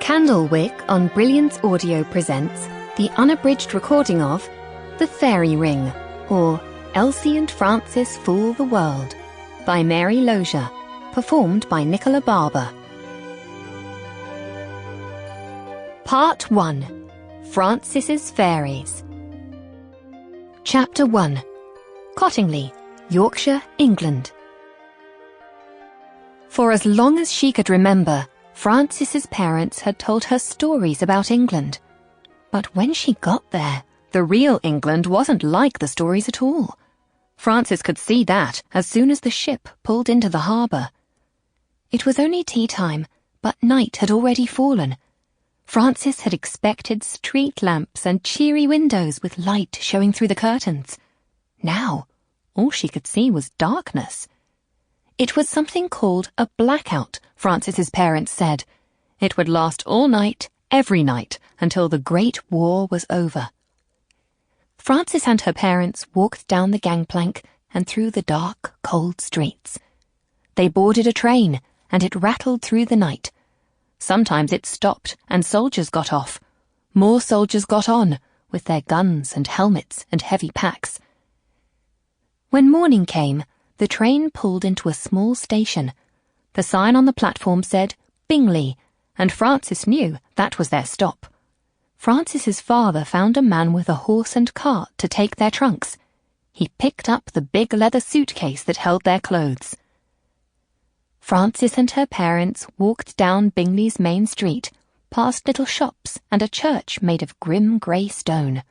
Candlewick on Brilliance Audio presents the unabridged recording of The Fairy Ring, or Elsie and Francis Fool the World, by Mary Losure, performed by Nicola Barber. Part 1. Francis's Fairies. Chapter 1. Cottingley, Yorkshire, England. For as long as she could remember, Francis's parents had told her stories about England. But when she got there, the real England wasn't like the stories at all. Francis could see that as soon as the ship pulled into the harbour. It was only tea time, but night had already fallen. Francis had expected street lamps and cheery windows with light showing through the curtains. Now, all she could see was darkness. It was something called a blackout, Francis's parents said. It would last all night, every night, until the Great War was over. Francis and her parents walked down the gangplank and through the dark, cold streets. They boarded a train, and it rattled through the night. Sometimes it stopped, and soldiers got off. More soldiers got on, with their guns and helmets and heavy packs. When morning came, the train pulled into a small station. The sign on the platform said, Bingley, and Francis knew that was their stop. Francis's father found a man with a horse and cart to take their trunks. He picked up the big leather suitcase that held their clothes. Francis and her parents walked down Bingley's main street, past little shops and a church made of grim grey stone.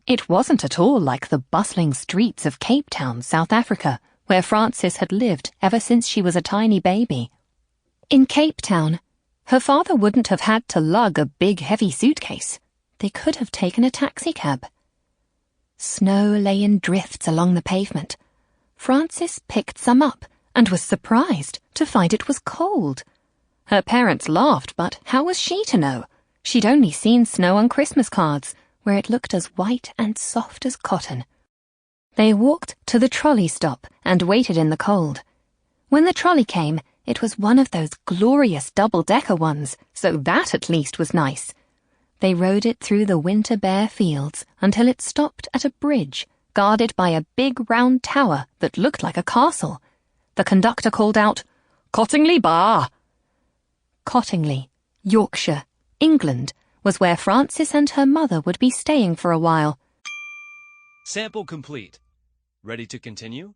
It wasn't at all like the bustling streets of Cape Town, South Africa, where Francis had lived ever since she was a tiny baby. In Cape Town, her father wouldn't have had to lug a big heavy suitcase. They could have taken a taxicab. Snow lay in drifts along the pavement. Francis picked some up and was surprised to find it was cold. Her parents laughed, but how was she to know? She'd only seen snow on Christmas cards, where it looked as white and soft as cotton. They walked to the trolley stop and waited in the cold. When the trolley came, it was one of those glorious double-decker ones, so that at least was nice. They rode it through the winter bare fields until it stopped at a bridge, guarded by a big round tower that looked like a castle. The conductor called out, "Cottingley Bar!" Cottingley, Yorkshire, England, was where Francis and her mother would be staying for a while. Sample complete. Ready to continue?